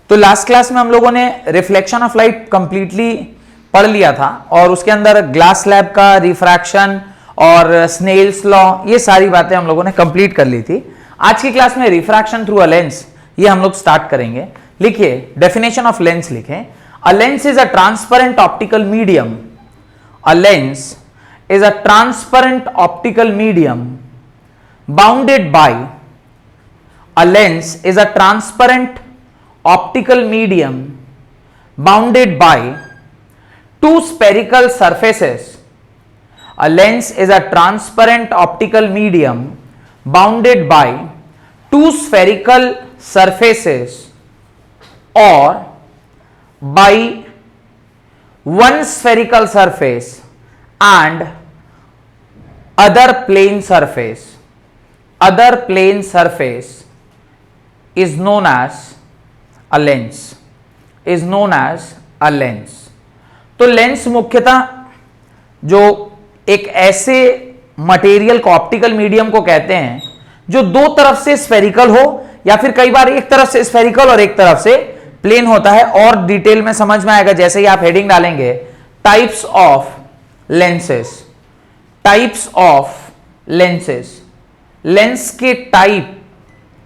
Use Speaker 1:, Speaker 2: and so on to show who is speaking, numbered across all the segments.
Speaker 1: तो last class में हम लोगों ने रिफ्लेक्शन ऑफ लाइट कंप्लीटली पढ़ लिया था और उसके अंदर ग्लास स्लैब का रिफ्रैक्शन और स्नेल्स लॉ ये सारी बातें हम लोगों ने कंप्लीट कर ली थी। आज की क्लास में रिफ्रैक्शन थ्रू अ लेंस ये हम लोग स्टार्ट करेंगे। लिखिए डेफिनेशन ऑफ लेंस लिखें। A lens is a transparent optical medium. A lens is a transparent optical medium bounded by a lens is a transparent optical medium bounded by two spherical surfaces. A lens is a transparent optical medium bounded by two spherical surfaces or by one spherical surface and other plane surface is known as a lens तो lens मुख्यतः जो एक ऐसे material को optical medium को कहते हैं जो दो तरफ से स्फेरिकल हो या फिर कई बार एक तरफ से स्फेरिकल और एक तरफ से प्लेन होता है। और डिटेल में समझ में आएगा जैसे ही आप हेडिंग डालेंगे टाइप्स ऑफ लेंसेस। लेंस के टाइप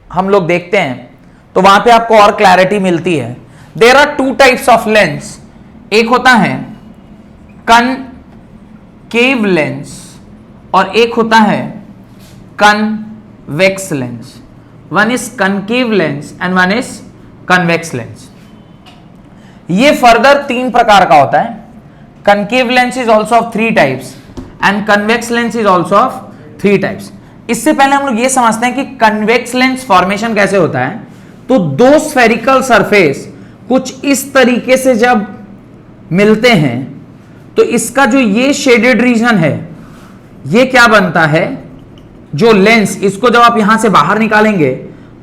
Speaker 1: हम लोग देखते हैं तो वहां पे आपको और क्लैरिटी मिलती है। There are two types of lens. एक होता है कनकेव लेंस और एक होता है convex lens. One is concave lens and one is convex lens. ये फर्दर तीन प्रकार का होता है। concave lens is also of three types and convex lens is also of three types। इससे पहले हम लोग ये समझते हैं कि convex lens फॉर्मेशन कैसे होता है। तो दो spherical surface कुछ इस तरीके से जब मिलते हैं तो इसका जो ये shaded region है ये क्या बनता है, जो लेंस इसको जब आप यहां से बाहर निकालेंगे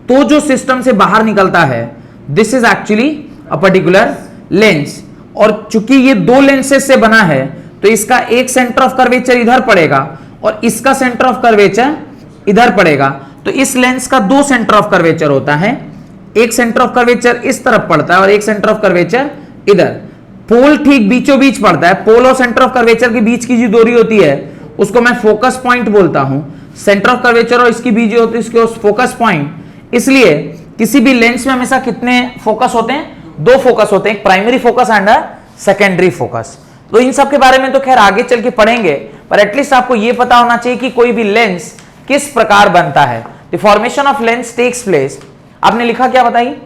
Speaker 1: तो जो सिस्टम से बाहर निकलता है this is actually a particular lens. और चूंकि ये दो लेंसेज से बना है तो इसका एक सेंटर ऑफ कर्वेचर इधर पड़ेगा और इसका सेंटर ऑफ कर्वेचर इधर पड़ेगा। तो इस लेंस का दो सेंटर ऑफ कर्वेचर होता है, एक सेंटर ऑफ कर्वेचर इस तरफ पड़ता है और एक सेंटर ऑफ कर्वेचर इधर। पोल ठीक बीचों बीच पड़ता है। पोल और सेंटर ऑफ कर्वेचर के बीच की जो दूरी होती है उसको मैं फोकस पॉइंट बोलता हूं। सेंटर ऑफ कर्वेचर और इसकी बीच जो होती है इसके फोकस पॉइंट। इसलिए किसी भी लेंस में हमेशा कितने फोकस होते हैं, दो फोकस होते हैं, एक primary focus and secondary focus. तो इन सब के बारे में तो खैर आगे चल के पढ़ेंगे, पर एटलीस्ट आपको यह पता होना चाहिए कि कोई भी लेंस किस प्रकार बनता है। The formation of lens takes place. आपने लिखा क्या बताइए,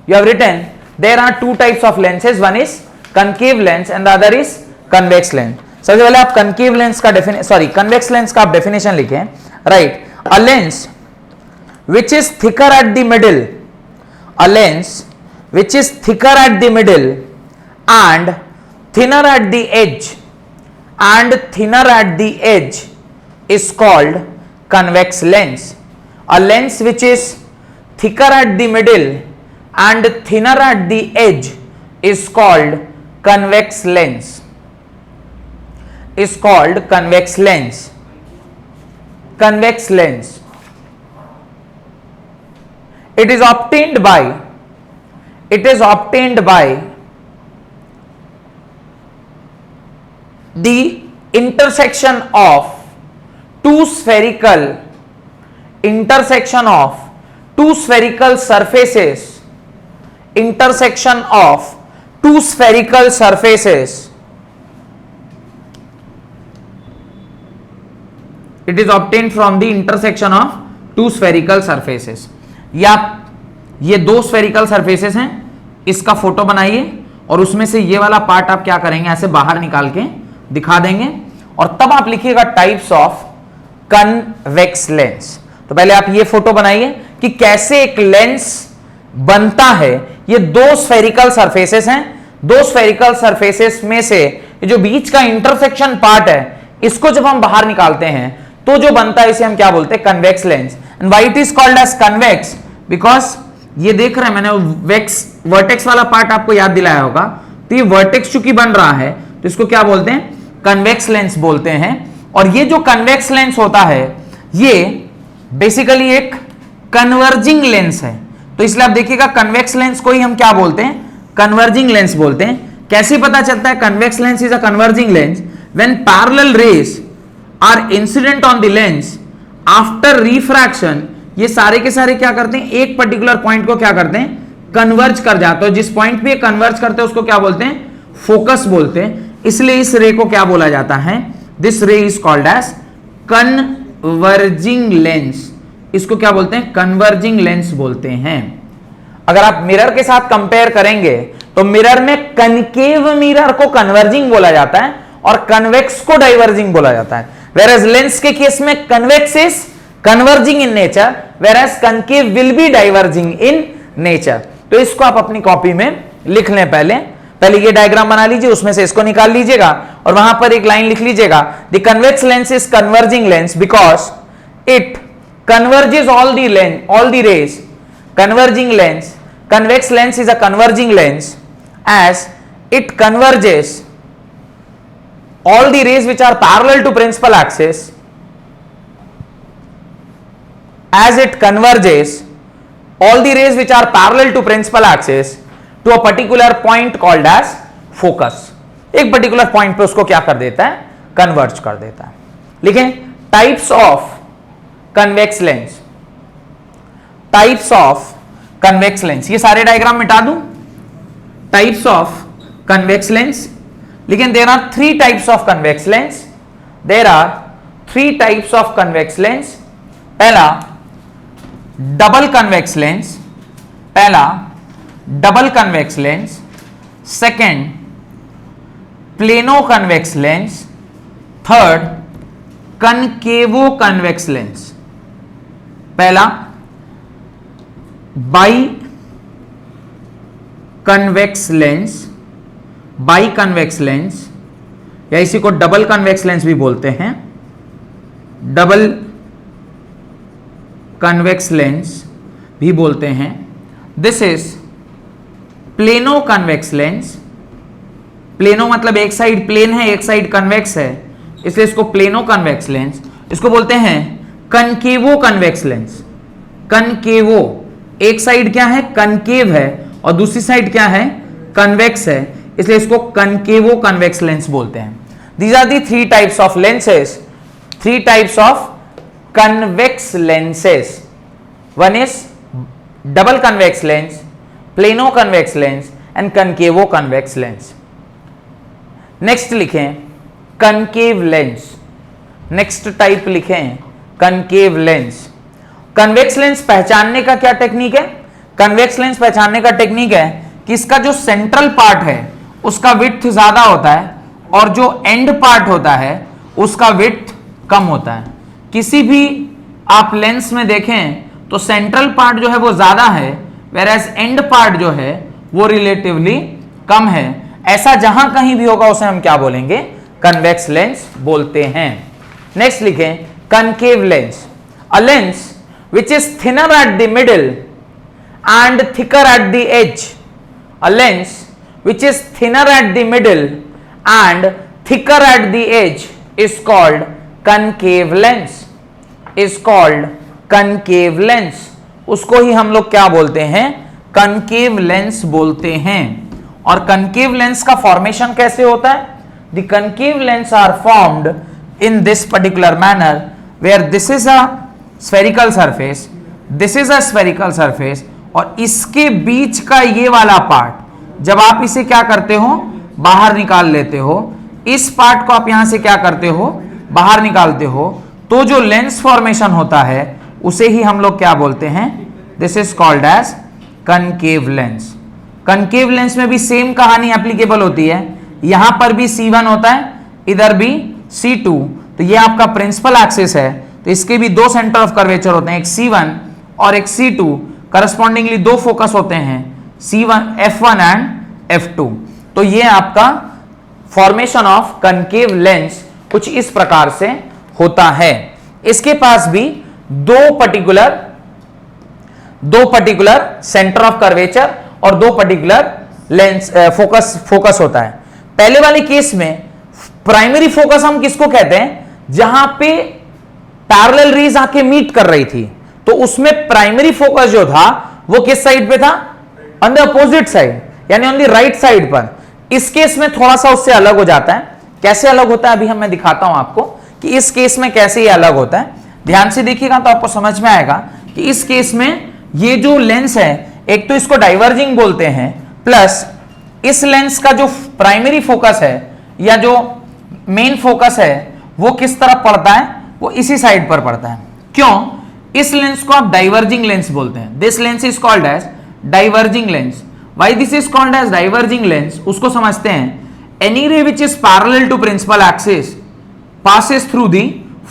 Speaker 1: you have written there are two types of lenses, one is concave lens and the other is convex lens. सबसे पहले आप कनकेव लेंस का कन्वेक्स लेंस का आप डेफिनेशन लिखें। Right, a lens which is thicker at the middle, a lens which is thicker at the middle and thinner at the edge is called convex lens. A lens which is thicker at the middle and thinner at the edge is called convex lens. Convex lens. It is obtained by the intersection of two spherical surfaces. It is obtained from the intersection of two spherical surfaces। या ये दो spherical surfaces हैं, इसका photo बनाइए और उसमें से ये वाला पार्ट आप क्या करेंगे, ऐसे बाहर निकाल के दिखा देंगे और तब आप लिखिएगा टाइप्स ऑफ कन्वेक्स लेंस। तो पहले आप ये फोटो बनाइए कि कैसे एक लेंस बनता है। ये दो स्फेरिकल सरफेसेस हैं, दो स्फेरिकल सरफेसेस में से जो बीच का इंटरसेक्शन पार्ट है इसको जब हम बाहर निकालते हैं तो जो बनता है इसे हम क्या बोलते हैं, convex lens. And why it is called as convex, because ये देख रहे हैं मैंने वर्टेक्स वाला पार्ट आपको याद दिलाया होगा। तो ये वर्टेक्स चूंकि बन रहा है तो इसको क्या बोलते हैं, कन्वेक्स लेंस बोलते हैं। और ये जो कन्वेक्स लेंस होता है ये बेसिकली एक कन्वर्जिंग लेंस है। तो इसलिए आप देखिएगा कन्वेक्स लेंस को ही हम क्या बोलते हैं, कन्वर्जिंग लेंस बोलते हैं। कैसे पता चलता है convex lens is a converging lens? When parallel rays are incident on the lens after refraction, ये सारे के सारे क्या करते हैं, एक पर्टिकुलर पॉइंट को क्या करते हैं, कन्वर्ज कर जाते हैं। जिस पॉइंट पे कन्वर्ज करते हैं उसको क्या बोलते हैं, फोकस बोलते हैं। इसलिए इस रे को क्या बोला जाता है, this ray is called as converging lens. इसको क्या बोलते हैं, कन्वर्जिंग लेंस बोलते हैं। अगर आप मिरर के साथ कंपेयर करेंगे तो मिरर में कनकेव मिरर को कन्वर्जिंग बोला जाता है और कन्वेक्स को डाइवर्जिंग बोला जाता है। वेयर लेंस के केस में convex is converging in nature, where concave will be diverging in nature. तो इसको आप अपनी कॉपी में लिख लें। पहले ये डायग्राम बना लीजिए, उसमें से इसको निकाल लीजिएगा और वहां पर एक लाइन लिख लीजिएगा, the convex lens is converging lens because it converges all the rays. Converging lens, convex lens is a converging lens as it converges all the rays which are parallel to principal axis, as it converges all the rays which are parallel to principal axis to a particular point called as focus. एक particular point पे उसको क्या कर देता है, converge कर देता है। लिखें types of convex lens, types of convex lens, ये सारे डायग्राम मिटा दूं। टाइप्स ऑफ कन्वेक्स लेंस, लेकिन there are 3 types of convex lens. There are 3 types of convex lens. पहला डबल कन्वेक्स लेंस, पहला double convex lens. Second plano convex lens. Third concavo convex lens. पहला bi convex lens, bi convex lens या इसी को double convex lens भी बोलते हैं। Double convex lens भी बोलते हैं। This is plano convex lens. Plano मतलब एक साइड प्लेन है, एक साइड कन्वेक्स है, इसलिए इसको प्लेनो कन्वेक्स लेंस। इसको बोलते हैं कनकेवो कन्वेक्स लेंस। कनकेवो, एक साइड क्या है, कनकेव है और दूसरी साइड क्या है, कन्वेक्स है, इसलिए इसको कनकेवो कन्वेक्स लेंस बोलते हैं। These are the 3 types of lenses, 3 types of convex lenses. One is double convex lens, plano convex lens and concavo convex lens. Next लिखें कनकेव लेंस। नेक्स्ट टाइप लिखें concave lens. Convex lens पहचानने का क्या technique है, convex lens पहचानने का technique है कि इसका जो सेंट्रल पार्ट है उसका विड्थ ज्यादा होता है और जो एंड पार्ट होता है उसका विड्थ कम होता है। किसी भी आप लेंस में देखें तो सेंट्रल पार्ट जो है वो ज्यादा है, वेयरएज एंड पार्ट जो है वो रिलेटिवली कम है। ऐसा जहां कहीं भी होगा उसे हम क्या बोलेंगे, कन्वेक्स लेंस बोलते हैं। नेक्स्ट लिखें concave lens. A lens which is thinner at the middle and thicker at the edge. A lens which is thinner at the middle and thicker at the edge is called concave lens. Is called concave lens. उसको ही हम लोग क्या बोलते हैं, concave lens बोलते हैं। और concave lens का formation कैसे होता है? The concave lens are formed in this particular manner where this is a spherical surface, this is a spherical surface और इसके बीच का ये वाला पार्ट जब आप इसे क्या करते हो, बाहर निकाल लेते हो, इस पार्ट को आप यहां से क्या करते हो, बाहर निकालते हो, तो जो लेंस फॉर्मेशन होता है उसे ही हम लोग क्या बोलते हैं, this is called as concave lens. Concave lens में भी सेम कहानी एप्लीकेबल होती है। यहां पर भी C1 होता है, इधर भी C2। तो ये आपका प्रिंसिपल एक्सिस है, तो इसके भी 2 सेंटर ऑफ कर्वेचर होते हैं, एक C1 और एक C2। करस्पॉन्डिंगली 2 फोकस होते हैं, C1 F1 एंड F2। तो ये आपका फॉर्मेशन ऑफ कनकेव लेंस कुछ इस प्रकार से होता है। इसके पास भी 2 पर्टिकुलर सेंटर ऑफ कर्वेचर और 2 पर्टिकुलर लेंस फोकस होता है। पहले वाले केस में प्राइमरी फोकस हम किसको कहते हैं, जहां पे पैरेलल रेज आके मीट कर रही थी, तो उसमें प्राइमरी फोकस जो था वो किस साइड पे था? ऑन द अपोजिट साइड, यानी ऑन द राइट साइड पर। इस केस में थोड़ा सा उससे अलग हो जाता है। कैसे अलग होता है अभी मैं दिखाता हूं आपको कि इस केस में कैसे ये अलग होता है। ध्यान से देखिएगा तो आपको समझ में आएगा कि इस केस में ये जो लेंस है, एक तो इसको डाइवर्जिंग बोलते हैं, प्लस इस लेंस का जो प्राइमरी फोकस है या जो मेन फोकस है वो किस तरफ पड़ता है? वो इसी साइड पर पड़ता है। क्यों? इस लेंस को आप डाइवर्जिंग लेंस बोलते हैं। This lens is called as diverging lens. Why this is called as diverging lens? उसको समझते हैं। Any ray which is parallel to principal axis passes through the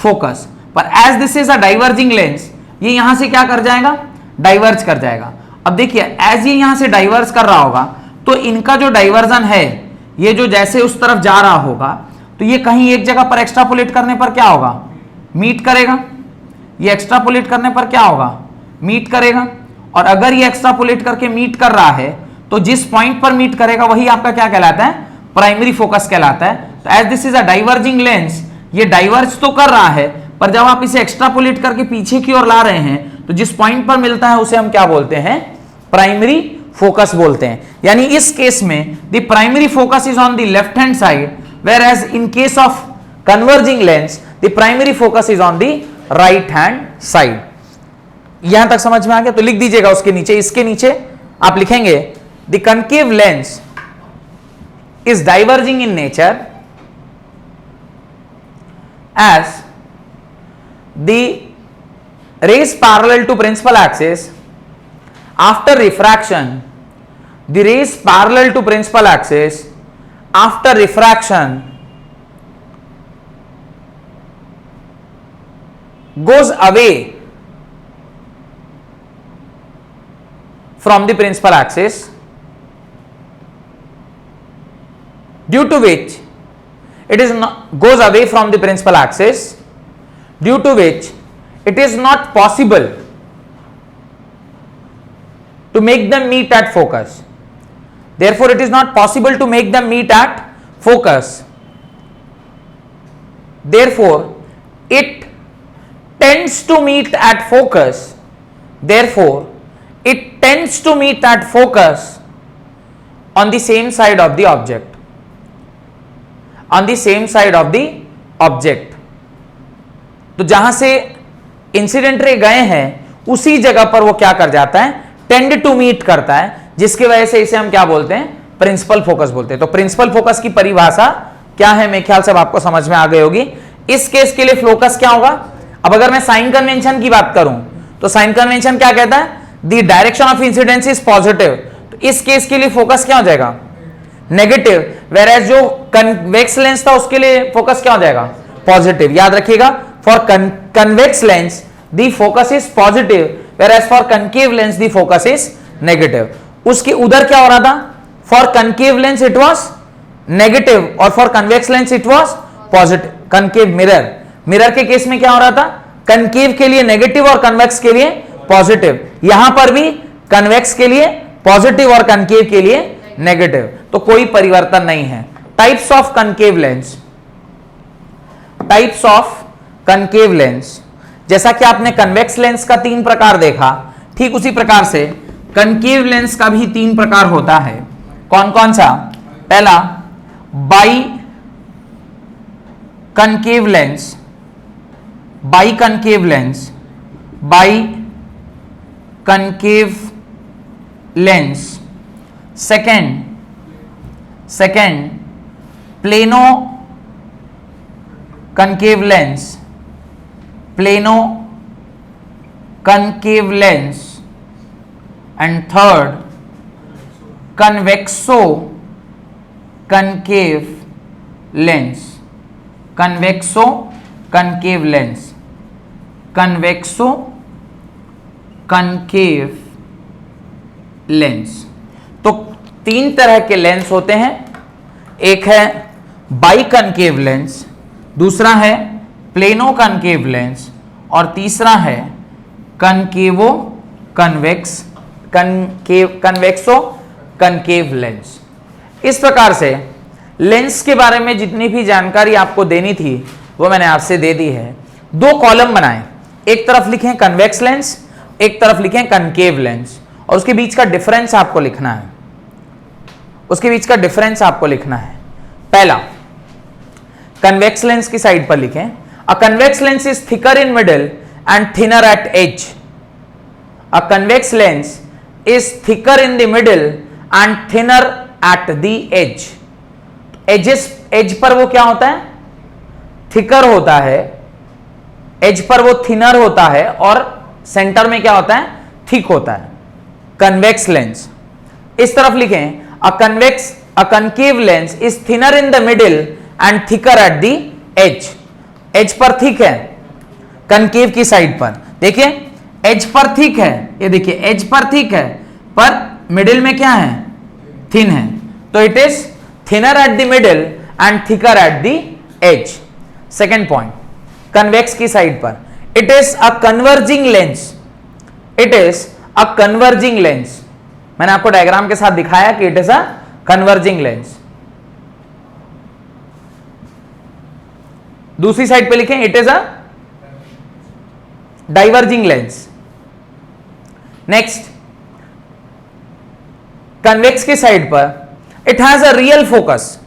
Speaker 1: focus, पर as this is a diverging lens, ये यहां से क्या कर जाएगा? डाइवर्ज कर जाएगा। अब देखिए एज ये यहां से डाइवर्ज कर रहा होगा तो इनका जो डाइवर्जन है, ये जो जैसे उस तरफ जा रहा होगा तो ये कहीं एक जगह पर एक्स्ट्रापोलेट करने पर क्या होगा? मीट करेगा। ये एक्स्ट्रापोलेट करने पर क्या होगा? मीट करेगा। और अगर ये एक्स्ट्रापोलेट करके मीट कर रहा है तो जिस पॉइंट पर मीट करेगा वही आपका क्या कहलाता है? प्राइमरी फोकस कहलाता है। तो as this is a diverging lens, ये डाइवर्ज तो कर रहा है, पर जब आप इसे एक्स्ट्रापोलेट करके पीछे की ओर ला रहे हैं तो जिस पॉइंट पर मिलता है उसे हम क्या बोलते हैं? प्राइमरी फोकस बोलते हैं। यानी इस केस में the primary focus is on the left hand side, whereas in case of converging lens the primary focus is on the right hand side. यहां तक समझ में आ गया? तो लिख दीजिएगा उसके नीचे, इसके नीचे आप लिखेंगे the concave lens is diverging in nature as the rays parallel to principal axis after refraction, the rays parallel to principal axis after refraction goes away from the principal axis, due to which it is not goes away from the principal axis, due to which it is not possible to make them meet at focus. Therefore it is not possible to make them meet at focus. Therefore it tends to meet at focus. Therefore it tends to meet at focus on the same side of the object. On the same side of the object. तो जहां से incident ray गए हैं उसी जगह पर वो क्या कर जाता है? टेंड टू मीट करता है, जिसकी वजह से इसे हम क्या बोलते हैं? प्रिंसिपल फोकस बोलते हैं। तो प्रिंसिपल फोकस की परिभाषा क्या है, मेरे ख्याल से आपको समझ में आ गई होगी। इस केस के लिए फोकस क्या होगा? अब अगर मैं साइन कन्वेंशन की बात करूं तो साइन कन्वेंशन क्या कहता है? The direction of incidence is positive. तो इस केस के लिए फोकस क्या हो जाएगा? नेगेटिव। वेयर एज जो कन्वेक्स लेंस था उसके लिए फोकस क्या हो जाएगा? पॉजिटिव। याद रखिएगा, for convex lens the focus is positive, whereas for concave lens the focus is negative. उसके उधर क्या हो रहा था? For concave lens it was negative और for convex lens it was positive. Concave mirror, mirror के case में क्या हो रहा था? कनकेव के लिए नेगेटिव और कन्वेक्स के लिए पॉजिटिव। यहां पर भी कन्वेक्स के लिए पॉजिटिव और कनकेव के लिए नेगेटिव। तो कोई परिवर्तन नहीं है। Types of concave lens, types of concave lens, जैसा कि आपने कन्वेक्स लेंस का 3 प्रकार देखा, ठीक उसी प्रकार से कनकेव लेंस का भी 3 प्रकार होता है। कौन कौन सा? पहला bi concave lens, bi concave lens, bi concave lens. Second plano concave lens, plano concave lens. And third convexo concave lens, convexo concave lens, convexo concave lens. तो 3 तरह के लेंस होते हैं। एक है बाई कनकेव लेंस, दूसरा है plano concave lens और तीसरा है कनकेवो कन्वेक्स कन्वेक्सो कनकेव लेंस। इस प्रकार से लेंस के बारे में जितनी भी जानकारी आपको देनी थी वो मैंने आपसे दे दी है। 2 कॉलम बनाएं, एक तरफ लिखें कन्वेक्स लेंस, एक तरफ लिखें कनकेव लेंस, और उसके बीच का डिफरेंस आपको लिखना है, उसके बीच का डिफरेंस आपको लिखना है। पहला, कन्वेक्स लेंस की साइड पर लिखें, a convex lens is thicker in middle and thinner at edge. A convex lens is thicker in the middle and thinner at the edge. Edge पर वो क्या होता है, थिकर होता है, एज पर वो थिनर होता है और सेंटर में क्या होता है, थिक होता है। कन्वेक्स लेंस, इस तरफ लिखें, a concave lens is thinner in the middle and thicker at the edge. Edge पर थिक है, कनकेव की साइड पर देखिए एज पर थिक है, ये देखिए एज पर थिक है पर मिडिल में क्या है, थिन है, तो it is thinner at the middle and thicker at the edge. Second point, convex की साइड पर, it is a converging lens, it is a converging lens. मैंने आपको डायग्राम के साथ दिखाया कि it is a converging lens. दूसरी side पे लिखें, it is a diverging lens. Next, convex की साइड पर, it has a real focus.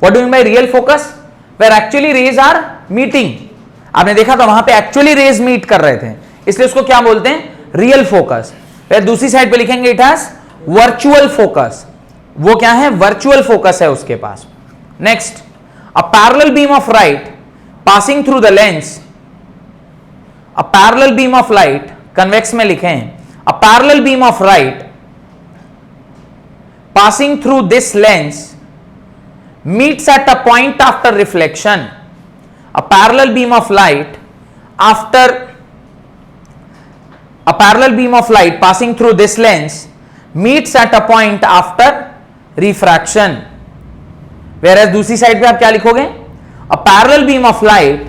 Speaker 1: What do you mean by real focus? Where actually rays are meeting. आपने देखा था वहां पे एक्चुअली रेज मीट कर रहे थे, इसलिए उसको क्या बोलते हैं, रियल फोकस। फिर दूसरी साइड पे लिखेंगे इट हैज वर्चुअल फोकस, वो क्या है, वर्चुअल फोकस है उसके पास। Next, a parallel beam of light passing through the lens, a parallel beam of light, convex में लिखें, a parallel beam of light passing through this lens meets at a point after reflection. A parallel beam of light passing through this lens meets at a point after refraction. Whereas दूसरी side पे आप क्या लिखोगे, a parallel beam of light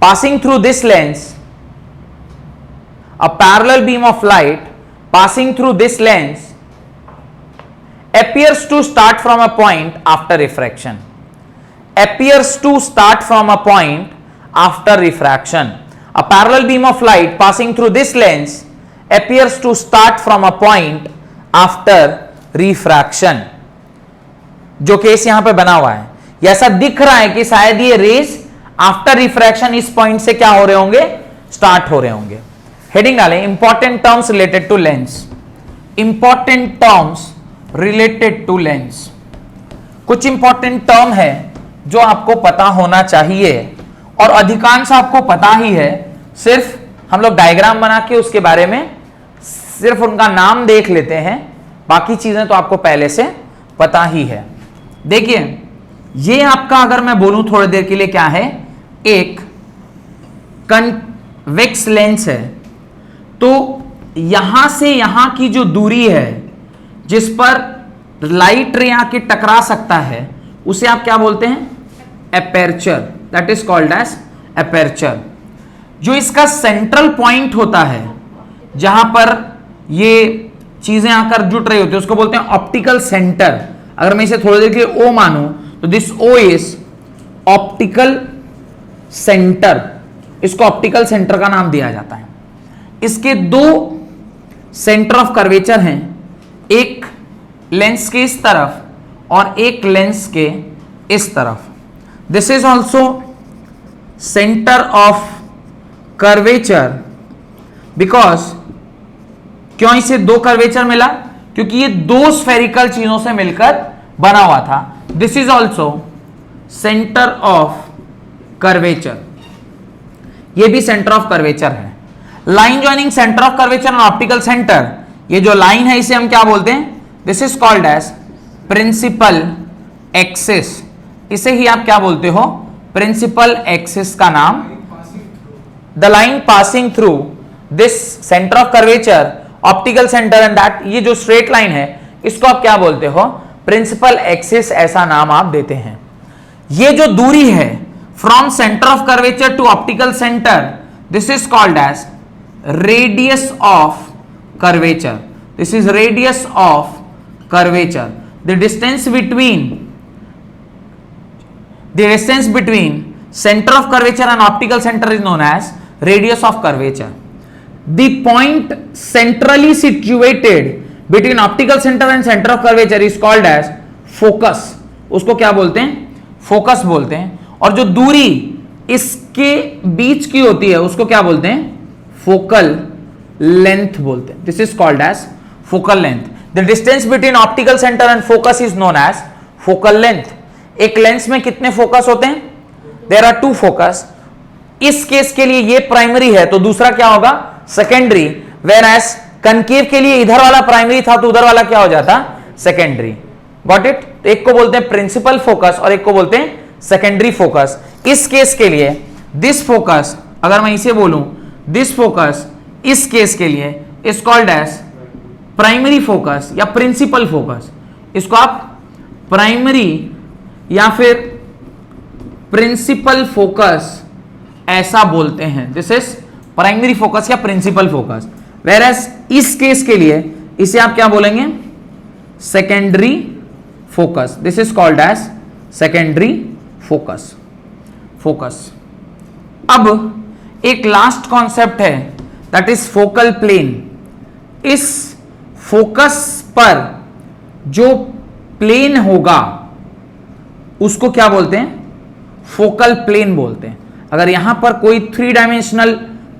Speaker 1: passing through this lens, a parallel beam of light passing through this lens appears to start from a point after refraction. Appears to start from a point after refraction. A parallel beam of light passing through this lens appears to start from a point after refraction. जो case यहां पे बना हुआ है, ये ऐसा दिख रहा है कि शायद ये रेज आफ्टर रिफ्रैक्शन इस पॉइंट से क्या हो रहे होंगे, स्टार्ट हो रहे होंगे। हेडिंग डालें, important terms related to lens. Important terms related to lens, कुछ इंपॉर्टेंट टर्म है जो आपको पता होना चाहिए और अधिकांश आपको पता ही है, सिर्फ हम लोग डायग्राम बना के उसके बारे में सिर्फ उनका नाम देख लेते हैं, बाकी चीजें तो आपको पहले से पता ही है। देखिए ये आपका, अगर मैं बोलूं थोड़ी देर के लिए, क्या है, एक कन्वेक्स लेंस है, तो यहां से यहां की जो दूरी है जिस पर लाइट रे आके टकरा सकता है उसे आप क्या बोलते हैं, aperture. That is called as aperture. जो इसका सेंट्रल पॉइंट होता है जहां पर ये चीजें आकर जुट रही होती है उसको बोलते हैं ऑप्टिकल सेंटर। अगर मैं इसे थोड़ी देर के लिए ओ मानूं तो this O is optical centre, इसको ऑप्टिकल सेंटर का नाम दिया जाता है। इसके दो सेंटर ऑफ कर्वेचर हैं, एक लेंस के इस तरफ और एक लेंस के इस तरफ। This is also centre of curvature because, क्यों इसे दो कर्वेचर मिला, क्योंकि ये दो स्फेरिकल चीजों से मिलकर बना हुआ था। This is also centre of curvature, ये भी सेंटर ऑफ कर्वेचर है। Line joining centre of curvature and optical centre, ये जो लाइन है इसे हम क्या बोलते हैं, this is called as principal axis. इसे ही आप क्या बोलते हो, प्रिंसिपल एक्सिस का नाम। The line passing through this centre of curvature, optical centre and that, ये जो स्ट्रेट लाइन है इसको आप क्या बोलते हो, प्रिंसिपल एक्सिस, ऐसा नाम आप देते हैं। ये जो दूरी है from centre of curvature to optical centre, this is called as radius of curvature. This is radius of curvature. The distance between center of curvature and optical center is known as radius of curvature. The point centrally situated between optical centre and centre of curvature is called as focus. उसको क्या बोलते हैं? Focus बोलते हैं। और जो दूरी इसके बीच की होती है उसको क्या बोलते हैं? फोकल लेंथ बोलते हैं। This is called as focal length. The distance between optical centre and focus is known as focal length. एक लेंस में कितने फोकस होते हैं? There are 2 focus. इस केस के लिए ये प्राइमरी है तो दूसरा क्या होगा? सेकेंडरी। वेयर एज कनकेव के लिए इधर वाला प्राइमरी था तो उधर वाला क्या हो जाता? सेकेंडरी। Got it? तो एक को बोलते हैं प्रिंसिपल फोकस और एक को बोलते हैं सेकेंडरी फोकस। इस केस के लिए दिस फोकस, अगर मैं इसे बोलूं दिस फोकस, इस केस के लिए is called as primary focus या प्रिंसिपल फोकस। इसको आप प्राइमरी या फिर प्रिंसिपल फोकस ऐसा बोलते हैं। दिस इज प्राइमरी फोकस या प्रिंसिपल फोकस। वेयर एज इस केस के लिए इसे आप क्या बोलेंगे? Secondary focus. This is called as secondary focus. अब एक लास्ट कॉन्सेप्ट है दैट इज फोकल प्लेन। इस फोकस पर जो प्लेन होगा उसको क्या बोलते हैं? फोकल प्लेन बोलते हैं। अगर यहां पर कोई 3 डायमेंशनल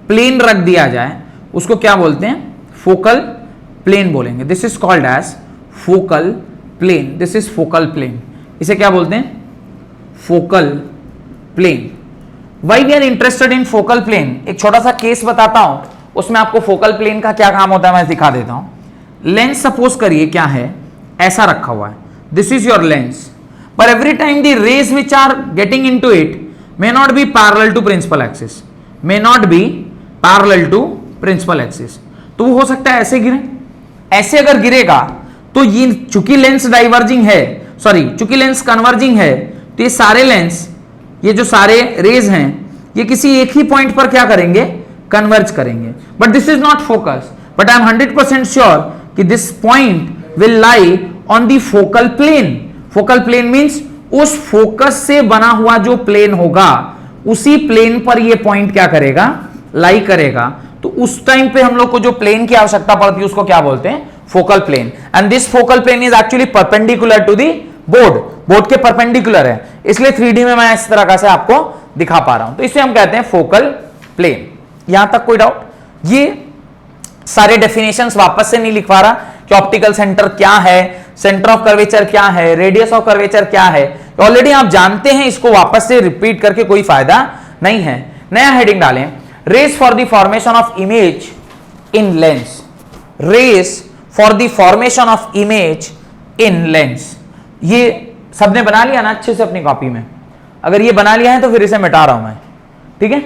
Speaker 1: प्लेन रख दिया जाए उसको क्या बोलते हैं? फोकल प्लेन बोलेंगे। This is called as focal plane. This is focal plane. इसे क्या बोलते हैं? Focal plane. Why we are interested in focal plane? एक छोटा सा केस बताता हूं, उसमें आपको फोकल प्लेन का क्या काम होता है मैं दिखा देता हूं। लेंस सपोज करिए क्या है, ऐसा रखा हुआ है। This is your lens, but every time the rays which are getting into it may not be parallel to principal axis, may not be parallel to principal axis। तो वो हो सकता है ऐसे गिरे। ऐसे अगर गिरेगा तो ये चूंकि लेंस डाइवर्जिंग है, चूंकि लेंस कन्वर्जिंग है, तो ये सारे लेंस, ये जो सारे रेज हैं, ये किसी एक ही पॉइंट पर क्या करेंगे? कन्वर्ज करेंगे। But this is not focus, but I am 100% sure कि this point will lie on the focal plane. Focal plane means उस फोकस से बना हुआ जो प्लेन होगा उसी प्लेन पर ये पॉइंट क्या करेगा? लाई करेगा। तो उस टाइम पे हम लोग को जो प्लेन की आवश्यकता पड़ती है उसको क्या बोलते हैं? Focal plane. And this focal plane is actually perpendicular to the board के परपेंडिकुलर है, इसलिए 3D में मैं इस तरह से आपको दिखा पा रहा हूं। तो इसे हम कहते हैं फोकल प्लेन। यहां तक कोई डाउट? ये सारे डेफिनेशंस वापस से नहीं लिखवा रहा कि ऑप्टिकल सेंटर क्या है, सेंटर ऑफ कर्वेचर क्या है, रेडियस ऑफ कर्वेचर क्या है, ऑलरेडी आप जानते हैं। इसको वापस से रिपीट करके कोई फायदा नहीं है। नया हेडिंग डालें, rays for the formation of image in lens. Rays for the formation of image in lens. ये सबने बना लिया ना अच्छे से अपनी कॉपी में? अगर ये बना लिया है तो फिर इसे मिटा रहा हूं मैं, ठीक है?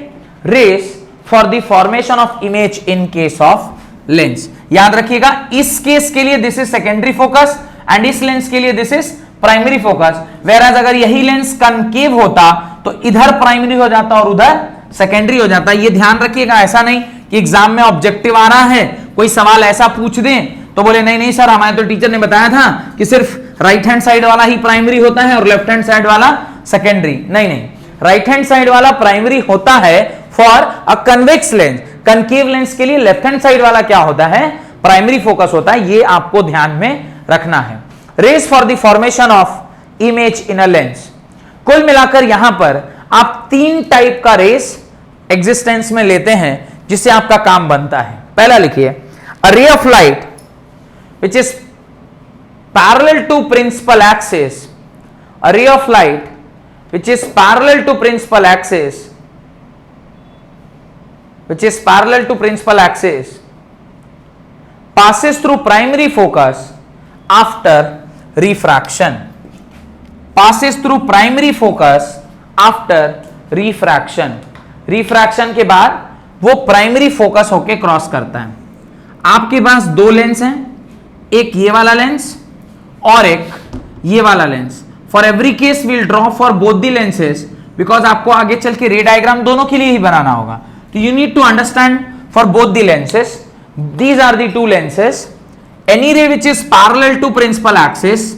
Speaker 1: Rays for the formation of image in case of lens. याद रखिएगा, इस केस के लिए this is secondary focus and इस लेंस के लिए this is primary focus. Whereas अगर यही लेंस कनकेव होता तो इधर प्राइमरी हो जाता और उधर सेकेंडरी हो जाता। ये ध्यान रखिएगा, ऐसा नहीं कि एग्जाम में ऑब्जेक्टिव आ रहा है, कोई सवाल ऐसा पूछ दें तो बोले नहीं सर हमारे तो टीचर ने बताया था कि सिर्फ राइट हैंड साइड वाला ही प्राइमरी होता है और लेफ्ट हैंड साइड वाला सेकेंडरी। नहीं, राइट हैंड साइड वाला प्राइमरी होता है for a convex lens. Concave lens के लिए लेफ्ट हैंड साइड वाला क्या होता है? प्राइमरी फोकस होता है। ये आपको ध्यान में रखना है। Rays for the formation of image in a lens. कुल मिलाकर यहां पर आप 3 टाइप का रेस एग्जिस्टेंस में लेते हैं जिससे आपका काम बनता है। पहला लिखिए, a ray of light which is parallel to principal axis, a ray of light which is parallel to principal axis, passes through primary focus after refraction. Passes through primary focus after refraction. Refraction के बाद वो primary focus होके cross करता है। आपके पास 2 lens हैं, एक ये वाला लेंस और एक ये वाला lens. For every case will draw for both the lenses, because आपको आगे चल के रे डायग्राम दोनों के लिए ही बनाना होगा। तो you need to understand for both the lenses, these are the 2 lenses. Any ray which is parallel to principal axis,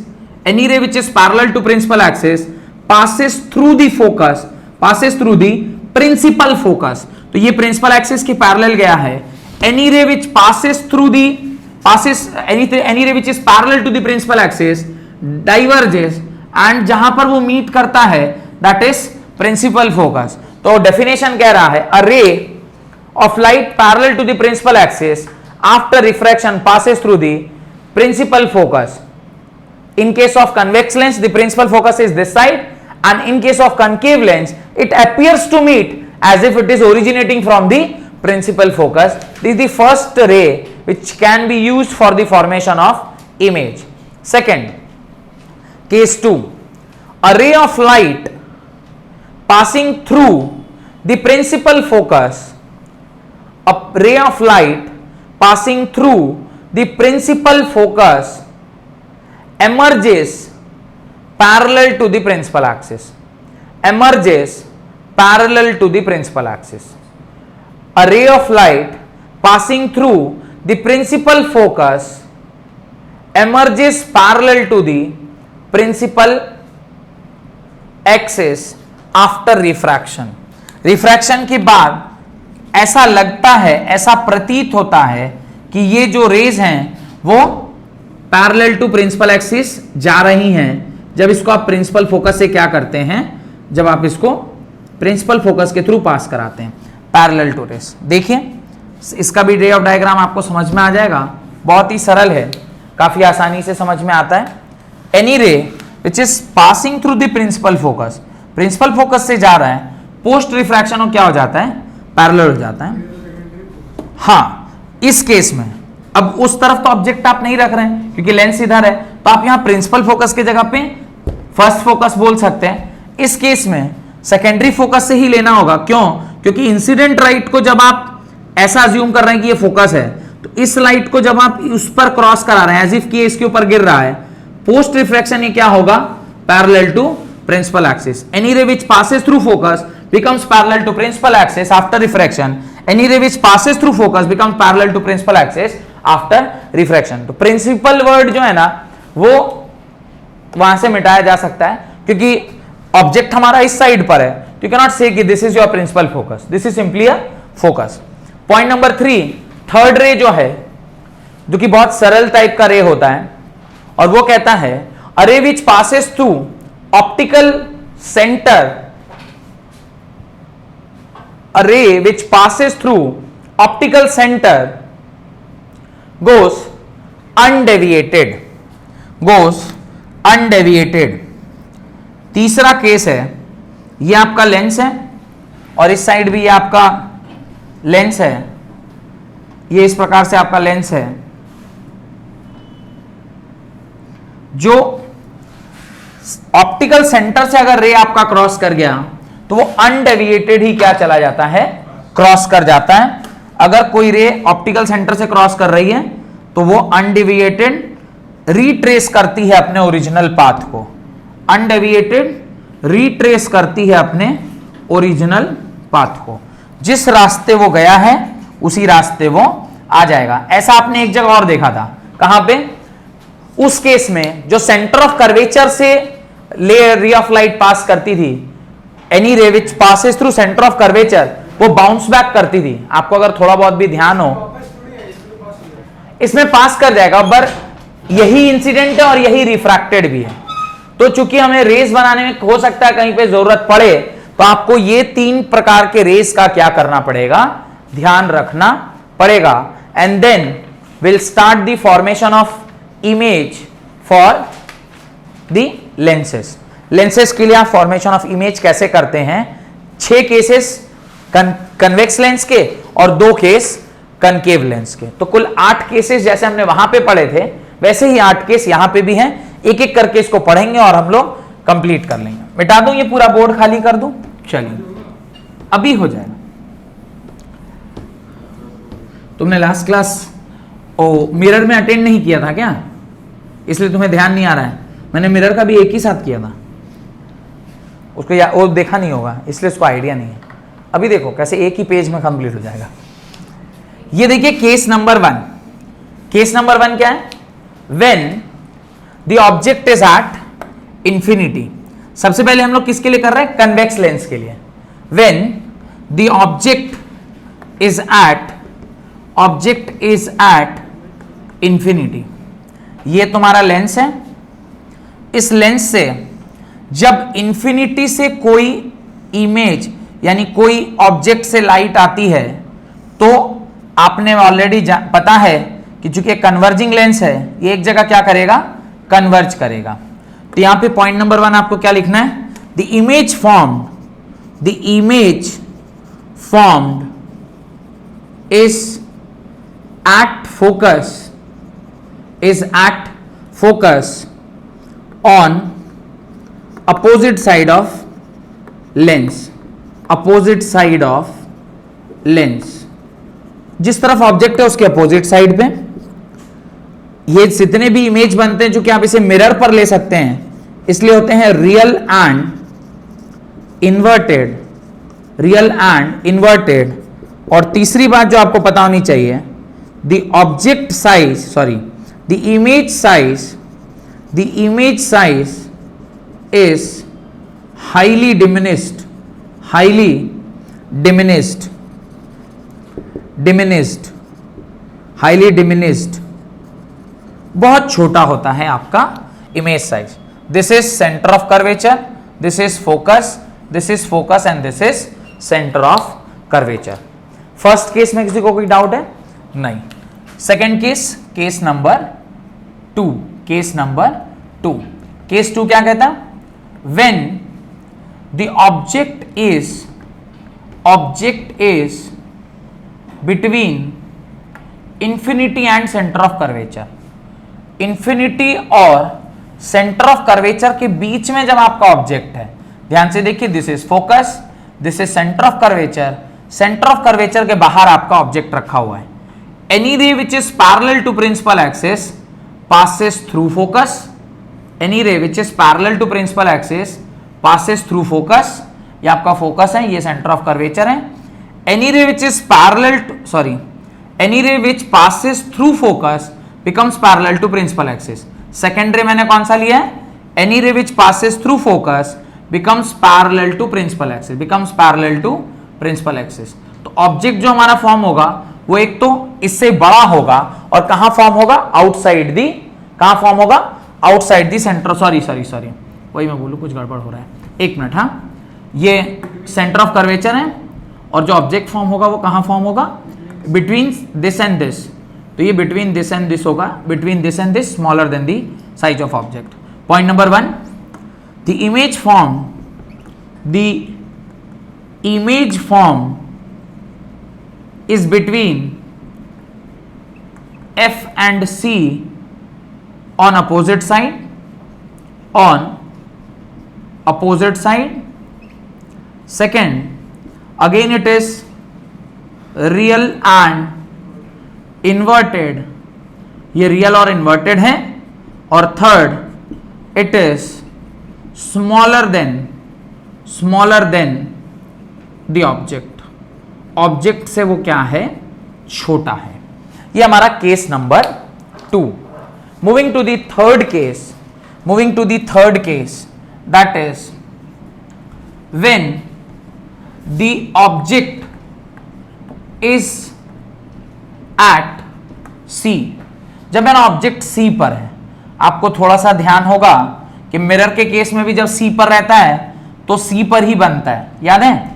Speaker 1: any ray which is parallel to principal axis passes through the focus, passes through the principal focus। तो ये principal axis के parallel गया है। any ray which passes through the any ray which is parallel to the principal axis diverges and जहां पर वो meet करता है that is principal focus। तो डेफिनेशन कह रहा है a ray of light parallel to the principal axis after refraction passes through the principal focus। In case of convex lens the principal focus is this side, and in case of concave lens it appears to meet as if it is originating from the principal focus। This is the first ray which can be used for the formation of image। Second, case 2, a ray of light passing through the principal focus, a ray of light passing through the principal focus emerges parallel to the principal axis, emerges parallel to the principal axis। A ray of light passing through the principal focus emerges parallel to the principal axis after refraction। Refraction के बाद ऐसा लगता है, ऐसा प्रतीत होता है कि ये जो रेज हैं वो पैरेलल टू प्रिंसिपल एक्सिस जा रही हैं जब इसको आप प्रिंसिपल फोकस से क्या करते हैं, जब आप इसको प्रिंसिपल फोकस के थ्रू पास कराते हैं पैरेलल टू रेस। देखिए इसका भी रे ऑफ डायग्राम आपको समझ में आ जाएगा, बहुत ही सरल है, काफी आसानी से समझ में आता है। Any ray which is passing through the principal focus, principal focus से जा रहा है, पोस्ट रिफ्रैक्शन हो क्या हो जाता है, पैरेलल हो जाता है। हाँ, इस केस में अब उस तरफ तो ऑब्जेक्ट आप नहीं रख रहे हैं क्योंकि लेंस इधर है, तो आप यहां प्रिंसिपल फोकस की जगह पे फर्स्ट फोकस बोल सकते हैं। इस केस में सेकेंडरी फोकस से ही लेना होगा, क्यों? क्योंकि इंसिडेंट लाइट को जब आप ऐसा अज्यूम कर रहे हैं कि ये फोकस है, तो इस लाइट को जब आप उस पर क्रॉस करा रहे हैं एज इफ कि इसके ऊपर गिर रहा है, पोस्ट रिफ्रैक्शन ये क्या होगा, parallel to principal axis. Any ray which passes through focus becomes parallel to principal axis after refraction, any ray which passes through focus becomes parallel to principal axis after refraction। तो principal word जो है ना वो वहां से मिटाया जा सकता है क्योंकि ऑब्जेक्ट हमारा इस साइड पर है, यू कैन नॉट से कि this is your principal focus, this is simply a focus. Point number 3, third ray जो है जो कि बहुत सरल टाइप का रे होता है और वो कहता है अ रे which passes through optical centre, a ray which passes through optical center goes undeviated, goes undeviated। तीसरा केस है, ये आपका लेंस है और इस साइड भी ये आपका लेंस है, ये इस प्रकार से आपका लेंस है। जो ऑप्टिकल सेंटर से अगर रे आपका क्रॉस कर गया तो वो अनडेविएटेड ही क्या चला जाता है, क्रॉस कर जाता है। अगर कोई रे ऑप्टिकल सेंटर से क्रॉस कर रही है तो वो अनडेविएटेड रीट्रेस करती है अपने ओरिजिनल पाथ को, अनडेविएटेड रीट्रेस करती है अपने ओरिजिनल पाथ को, जिस रास्ते वो गया है उसी रास्ते वो आ जाएगा। ऐसा आपने एक जगह और देखा था, कहां पे, उस केस में जो सेंटर ऑफ कर्वेचर से रे ऑफ लाइट पास करती थी, any ray which passes through centre of curvature, वो बाउंस बैक करती थी। आपको अगर थोड़ा बहुत भी ध्यान हो, इसमें पास कर जाएगा, पर यही इंसिडेंट है और यही रिफ्रैक्टेड भी है। तो चूंकि हमें रेस बनाने में हो सकता है कहीं पे जरूरत पड़े, तो आपको ये 3 प्रकार के रेस का क्या करना पड़ेगा, ध्यान रखना पड़ेगा। And then will start the formation of image for the lenses. Lenses के लिए आप फॉर्मेशन ऑफ इमेज कैसे करते हैं, 6 केसेस कन्वेक्स लेंस के और 2 केस कनकेव लेंस के। तो कुल 8 केसेस जैसे हमने वहां पे पढ़े थे वैसे ही 8 केस यहां पे भी हैं। एक एक करके इसको पढ़ेंगे और हम लोग कंप्लीट कर लेंगे। मिटा दूं ये पूरा बोर्ड, खाली कर दूं, चलिए अभी हो जाएगा। तुमने लास्ट क्लास मिरर में अटेंड नहीं किया था क्या, इसलिए तुम्हें ध्यान नहीं आ रहा है। मैंने मिरर का भी एक ही साथ किया था, उसको वो देखा नहीं होगा इसलिए उसको आइडिया नहीं है। अभी देखो कैसे एक ही पेज में कंप्लीट हो जाएगा। ये देखिए केस नंबर 1। केस नंबर 1 क्या है, when the object is at infinity. सबसे पहले हम लोग किसके लिए कर रहे हैं, कन्वेक्स लेंस के लिए। When the object is at object is at infinity. ये तुम्हारा लेंस है। इस लेंस से जब इंफिनिटी से कोई इमेज यानी कोई ऑब्जेक्ट से लाइट आती है तो आपने ऑलरेडी पता है कि चूंकि कन्वर्जिंग लेंस है, ये एक जगह क्या करेगा, कन्वर्ज करेगा। तो यहां पे पॉइंट नंबर 1 आपको क्या लिखना है, the image formed is at focus on opposite side of lens. जिस तरफ ऑब्जेक्ट है उसके अपोजिट साइड पे। ये जितने भी इमेज बनते हैं जो कि आप इसे मिरर पर ले सकते हैं, इसलिए होते हैं रियल एंड इन्वर्टेड। और तीसरी बात जो आपको पता होनी चाहिए, the image size is highly diminished, बहुत छोटा होता है आपका image size. This is centre of curvature, this is focus and this is centre of curvature. First case में किसी को कोई डाउट है? नहीं। सेकेंड केस नंबर टू क्या कहता है, when the object is between infinity and center of curvature। Infinity और सेंटर ऑफ कर्वेचर के बीच में जब आपका ऑब्जेक्ट है, ध्यान से देखिए, this is focus, this is centre of curvature. Centre of curvature के बाहर आपका ऑब्जेक्ट रखा हुआ है। Any ray which is parallel to principal axis passes through focus, any ray which is parallel to principal axis passes through focus, ये आपका focus है, ये सेंटर ऑफ कर्वेचर है। any ray which passes through focus becomes parallel to principal axis। Second रे मैंने कौन सा लिया है, any ray which passes through focus becomes parallel to principal axis। तो ऑब्जेक्ट जो हमारा फॉर्म होगा वो एक तो इससे बड़ा होगा और कहां फॉर्म होगा, आउटसाइड दी सेंटर। सॉरी वही मैं बोलूं, कुछ गड़बड़ हो रहा है, एक मिनट। हाँ, ये सेंटर ऑफ कर्वेचर है और जो ऑब्जेक्ट फॉर्म होगा वो कहां फॉर्म होगा, बिटवीन दिस एंड दिस। तो ये बिटवीन दिस एंड दिस होगा, between this and this, smaller than the size of object. Point number 1, the image form is between F and C on opposite side। Second, again it is real and inverted, ये real और inverted है। और third, it is smaller than the object, object से वो क्या है, छोटा है। ये हमारा case number 2। Moving to the third case, that is when the object is at C. जब मेरा ऑब्जेक्ट सी पर है, आपको थोड़ा सा ध्यान होगा कि मिरर के केस में भी जब सी पर रहता है तो सी पर ही बनता है, याद है?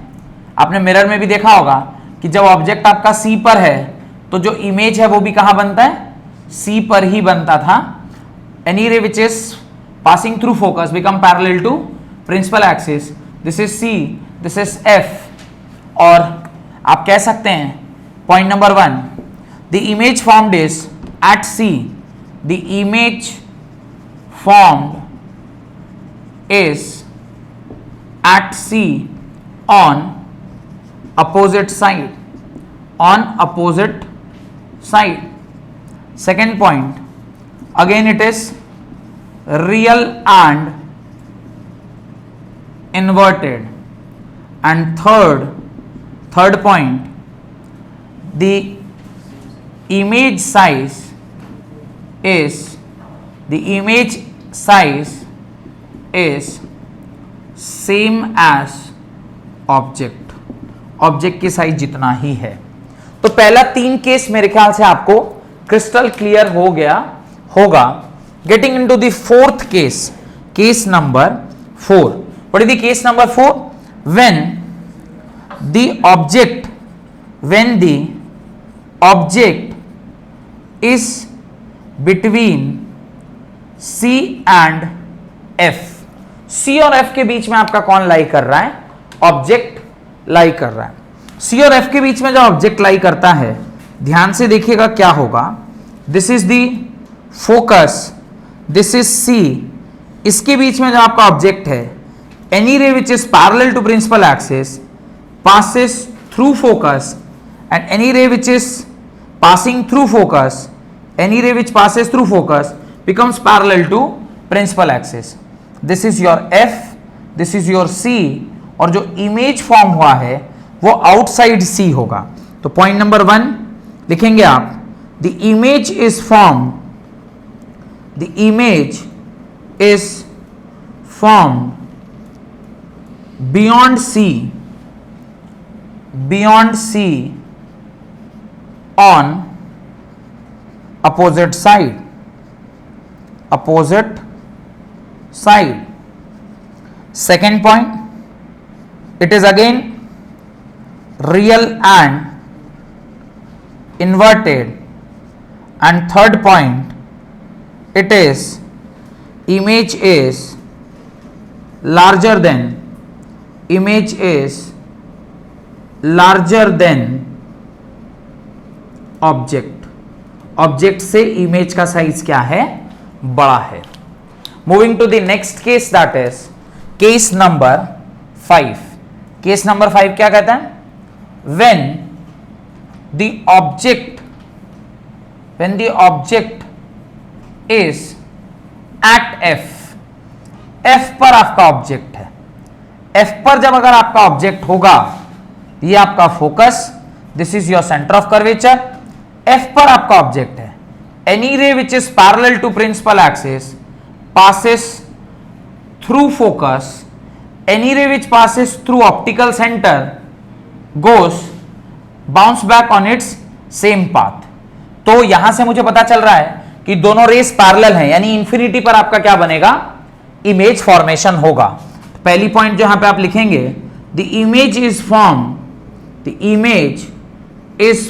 Speaker 1: आपने मिरर में भी देखा होगा कि जब ऑब्जेक्ट आपका सी पर है तो जो इमेज है वो भी कहां बनता है, सी पर ही बनता था। Any ray which is passing through focus become parallel to principal axis, this is C, this is F. और आप कह सकते हैं point number 1, the image formed is at C, the image formed is at C on opposite side। Second point, again it is real and inverted। and third point, the image size is same as object की size जितना ही है। तो पहला 3 case मेरे ख्याल से आपको crystal clear हो गया होगा. Getting into the fourth case, case number 4. What is the case number 4? when the object is between C and F. C और F के बीच में आपका कौन लाई कर रहा है? ऑब्जेक्ट लाई कर रहा है. C और F के बीच में जो ऑब्जेक्ट लाई करता है, ध्यान से देखिएगा क्या होगा. This is the focus, this is C. इसके बीच में जो आपका ऑब्जेक्ट है, any ray which is parallel to principal axis passes through focus, and any ray which is passing through focus, any ray which passes through focus becomes parallel to principal axis. This is your F, this is your C, और जो image form हुआ है वो outside C होगा. तो point number 1 लिखेंगे आप, the image is form, the image is form beyond C on opposite side. Second point, it is again real and inverted. And third point, it is image is larger than object से image का size क्या है? बड़ा है. Moving to the next case, that is case number 5. Case number 5 क्या कहता है? when the object is at F पर आपका ऑब्जेक्ट है. F पर जब अगर आपका ऑब्जेक्ट होगा, ये आपका focus, this is your centre of curvature. F पर आपका ऑब्जेक्ट है. Any ray which is parallel to principal axis passes through focus. Any ray which passes through optical center goes bounce back on its same path. तो यहां से मुझे पता चल रहा है कि दोनों रेस पैरेलल हैं, यानी इंफिनिटी पर आपका क्या बनेगा? इमेज फॉर्मेशन होगा. पहली पॉइंट जो यहां पे आप लिखेंगे, the image is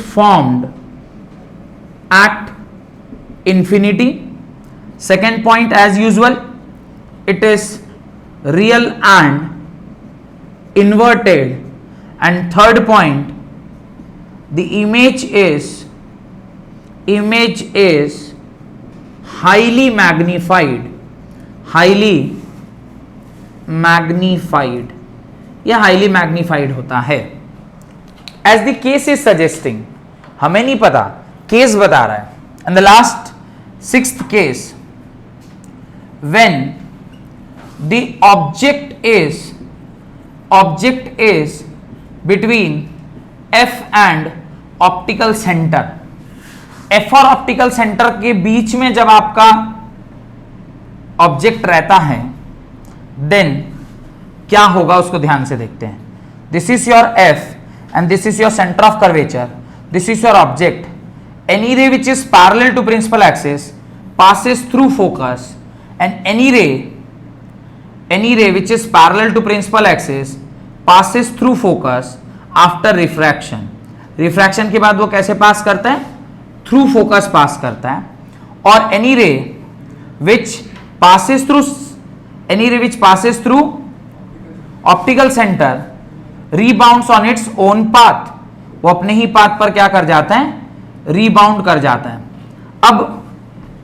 Speaker 1: formed at infinity. Second point, as usual, it is real and inverted. And third point, the image is highly magnified. यह हाईली मैग्नीफाइड होता है. As the case is suggesting, हमें नहीं पता, केस बता रहा है. And the last 6th case, when the object is between F and optical center. F और ऑप्टिकल सेंटर के बीच में जब आपका ऑब्जेक्ट रहता है, देन क्या होगा उसको ध्यान से देखते हैं. This is your F and this is your centre of curvature. This is your object. Any ray which is parallel to principal axis passes through focus, and any ray which is parallel to principal axis passes through focus after refraction. Refraction के बाद वो कैसे पास करता है? Through focus पास करता है. और any ray which passes through optical center rebounds on its own path. वो अपने ही पाथ पर क्या कर जाता है? रीबाउंड कर जाता है. अब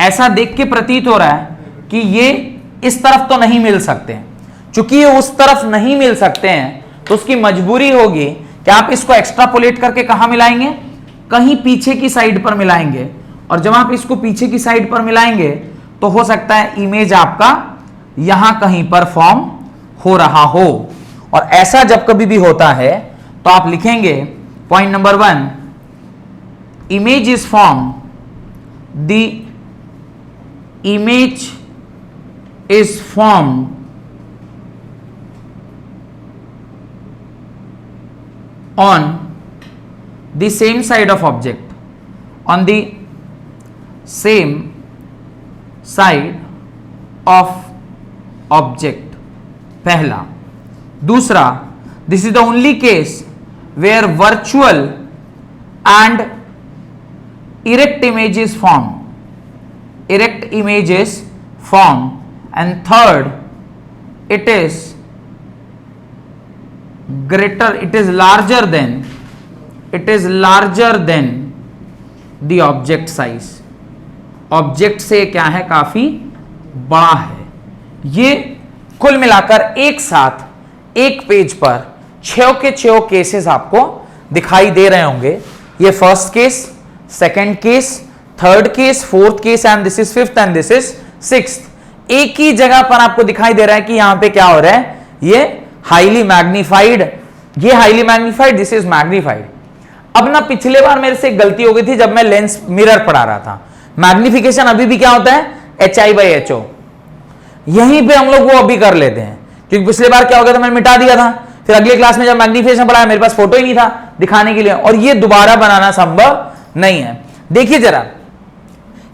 Speaker 1: ऐसा देख के प्रतीत हो रहा है कि ये इस तरफ तो नहीं मिल सकते. चूंकि ये उस तरफ नहीं मिल सकते हैं, तो उसकी मजबूरी होगी कि आप इसको एक्स्ट्रापोलेट करके कहां मिलाएंगे? कहीं पीछे की साइड पर मिलाएंगे. और जब आप इसको पीछे की साइड पर मिलाएंगे, तो हो सकता है इमेज आपका यहां कहीं पर फॉर्म हो रहा हो. और ऐसा जब कभी भी होता है, तो आप लिखेंगे point number 1, image is form, the image is formed on the same side of object, on the same side of object, पहला। दूसरा, this is the only case where virtual and erect image is form, erect image is form. And third, it is greater, it is larger than the object size, object से क्या है, काफी बड़ा है। ये कुल मिलाकर एक साथ एक पेज पर 6 के 6 केसेस आपको दिखाई दे रहे होंगे। ये first case, second case, third case, fourth case and this is fifth and this is sixth. एक ही जगह पर आपको दिखाई दे रहा है कि यहां पे क्या हो रहा है, ये हाईली मैग्नीफाइड, ये highly magnified, this is magnified. अब ना पिछले बार मेरे से एक गलती हो गई थी जब मैं लेंस मिरर पढ़ा रहा था। मैग्निफिकेशन अभी भी क्या होता है, HI/HO। यहीं पे हम लोग वो अभी कर लेते हैं, क्योंकि पिछले बार क्या हो गया था, मैंने मिटा दिया था। फिर अगले क्लास में जब मैग्निफिकेशन पढ़ाया मेरे पास फोटो ही नहीं था दिखाने के लिए, और ये दोबारा बनाना संभव नहीं है। देखिए जरा,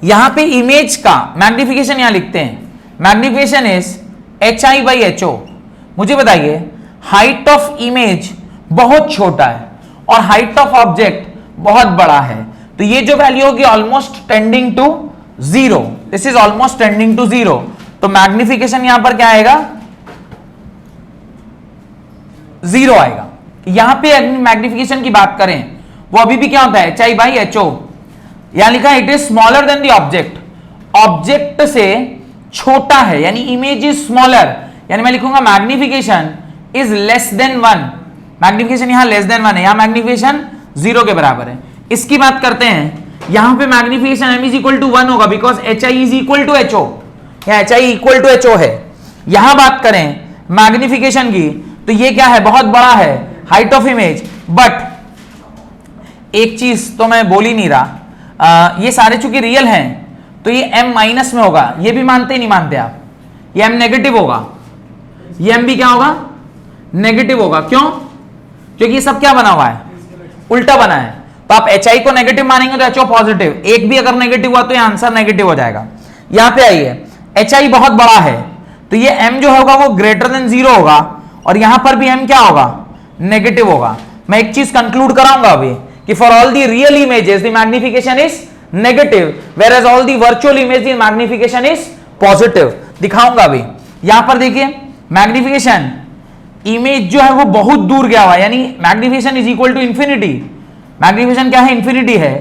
Speaker 1: यहां पे इमेज का मैग्निफिकेशन यहां लिखते हैं, मैग्निफिकेशन इज HI/HO। मुझे बताइए, हाइट ऑफ इमेज बहुत छोटा है और हाइट ऑफ ऑब्जेक्ट बहुत बड़ा है, तो ये जो वैल्यू होगी almost tending to 0, this is almost tending to 0। तो मैग्निफिकेशन यहां पर क्या आएगा, 0 आएगा। यहां पे मैग्निफिकेशन की बात करें, वो अभी भी क्या होता है, HI/HO। यहां लिखा है it is smaller than the object, object से छोटा है, यानी इमेज इज स्मॉलर, यानी मैं लिखूंगा magnification is less than 1। Magnification यहां लेस देन 1 है, यहां मैग्निफिकेशन 0 के बराबर है। इसकी बात करते हैं, यहां पे magnification m is equal to 1 होगा, because HI is equal to HO, यहां HI इक्वल टू HO है। यहां बात करें मैग्निफिकेशन की, तो ये क्या है, बहुत बड़ा है, हाइट ऑफ इमेज। बट एक चीज तो मैं बोल ही नहीं रहा, ये सारे चूंकि रियल हैं तो ये m माइनस में होगा, ये भी मानते ही नहीं मानते आप, ये m नेगेटिव होगा, ये m भी क्या होगा, नेगेटिव होगा। क्यों? क्योंकि ये सब क्या बना हुआ है, उल्टा बना है। तो आप HI को नेगेटिव मानेंगे तो HO पॉजिटिव, एक भी अगर नेगेटिव हुआ तो ये आंसर नेगेटिव हो जाएगा। यहां पे आइए, HI बहुत बड़ा है तो ये m जो होगा वो ग्रेटर देन 0 होगा, और यहां पर भी m क्या होगा, नेगेटिव होगा। मैं एक चीज कंक्लूड कराऊंगा अभी कि for all the real images the magnification is negative, whereas all the virtual image the magnification is positive। दिखाऊंगा अभी। यहां पर देखिए, मैग्निफिकेशन, इमेज जो है वो बहुत दूर गया हुआ है, यानी magnification is equal to infinity. Magnification क्या है, इंफिनिटी है,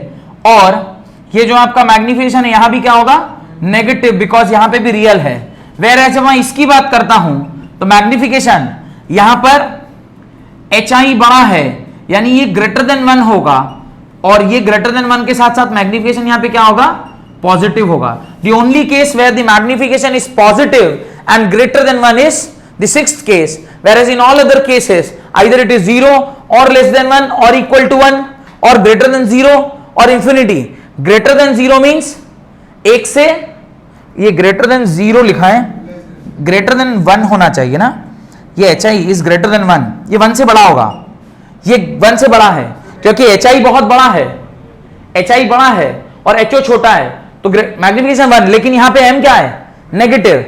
Speaker 1: और ये जो आपका मैग्निफिकेशन है यहां भी क्या होगा, नेगेटिव, बिकॉज यहां पे भी रियल है। whereas जब मैं इसकी बात करता हूं तो मैग्निफिकेशन यहां पर HI बड़ा है, यानी ये ग्रेटर देन 1 होगा, और ये ग्रेटर देन 1 के साथ साथ मैग्निफिकेशन यहां पे क्या होगा, पॉजिटिव होगा। The only case where the magnification is positive and greater than 1 is the sixth case, whereas in all other cases either it is 0 or less than 1 or equal to 1 or greater than 0 or infinity। greater than 0 means एक से, ये greater than 0 लिखा है, greater than 1 होना चाहिए ना, ये HI is greater than 1, ये 1 से बड़ा होगा, ये 1 से बड़ा है, क्योंकि HI बहुत बड़ा है, HI बड़ा है और HO छोटा है, तो मैग्निफिकेशन 1, लेकिन यहां पे m क्या है, नेगेटिव,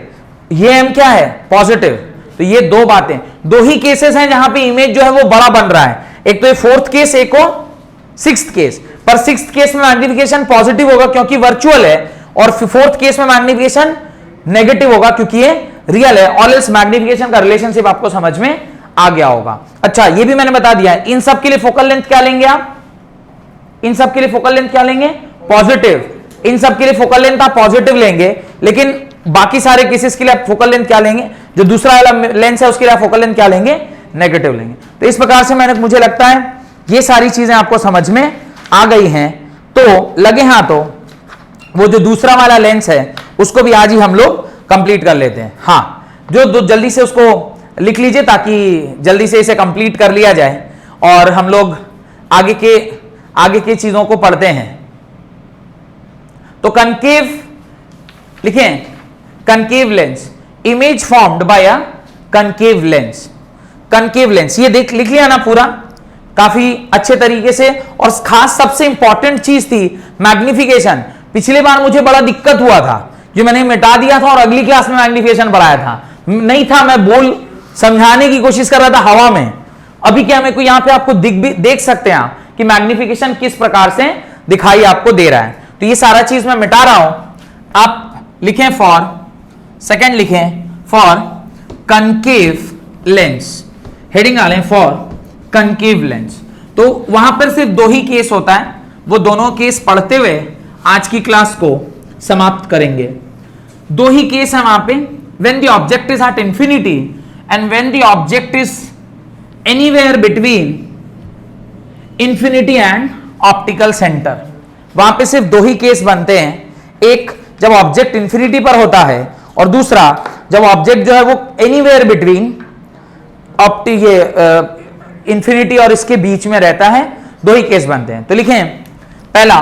Speaker 1: ये m क्या है, पॉजिटिव। तो ये दो बातें, दो ही केसेस हैं जहां पे इमेज जो है वो बड़ा बन रहा है, एक तो ये फोर्थ केस, एक को सिक्स्थ केस। पर सिक्स्थ केस में मैग्निफिकेशन पॉजिटिव होगा क्योंकि वर्चुअल है, और फोर्थ केस में मैग्निफिकेशन नेगेटिव होगा क्योंकि ये रियल है। ऑल एल्स मैग्निफिकेशन का रिलेशनशिप आपको समझ में आ गया होगा। अच्छा, ये भी मैंने बता दिया है। इन सब के लिए फोकल लेंथ क्या लेंगे आप, इन सब के लिए फोकल लेंथ क्या लेंगे, पॉजिटिव। इन सब के लिए फोकल लेंथ आप पॉजिटिव लेंगे, लेकिन बाकी सारे केसेस के लिए आप फोकल लेंथ क्या लेंगे, जो दूसरा वाला लेंस है उसके लिए आप फोकल लेंथ क्या लेंगे, नेगेटिव लेंगे। तो इस प्रकार से मुझे लगता है ये सारी चीजें आपको समझ में आ गई हैं। तो लगे हाथों वो जो दूसरा वाला लेंस है उसको भी आज ही हम लोग कंप्लीट कर लेते हैं। हाँ, जो जल्दी से उसको लिख लीजिए ताकि जल्दी से इसे कंप्लीट कर लिया जाए और हम लोग आगे के चीजों को पढ़ते हैं। तो कनकेव लिखें, concave lens, image formed by a concave lens. Concave lens ये लिख लिया ना पूरा, काफी अच्छे तरीके से। और खास सबसे इंपॉर्टेंट चीज थी मैग्निफिकेशन। पिछले बार मुझे बड़ा दिक्कत हुआ था, जो मैंने मिटा दिया था और अगली क्लास में मैग्निफिकेशन बढ़ाया था, नहीं था, मैं बोल समझाने की कोशिश कर रहा था हवा में। अभी क्या मेरे को यहां पे आपको देख सकते हैं आप कि मैग्निफिकेशन किस प्रकार से दिखाई आपको दे रहा है। तो ये सारा चीज मैं मिटा रहा हूं। आप लिखें फॉर, सेकंड लिखें फॉर कनकेव लेंस, हेडिंग डालें फॉर कनकेव लेंस। तो वहां पर सिर्फ दो ही केस होता है, वो दोनों केस पढ़ते हुए आज की क्लास को समाप्त करेंगे। दो ही केस है वहां पे, when the object is at infinity and when the object is anywhere between infinity and optical centre. वहां पे सिर्फ दो ही केस बनते हैं, एक जब ऑब्जेक्ट इंफिनिटी पर होता है और दूसरा जब ऑब्जेक्ट जो है वो एनीवेयर बिटवीन इंफिनिटी और इसके बीच में रहता है। दो ही केस बनते हैं। तो लिखें पहला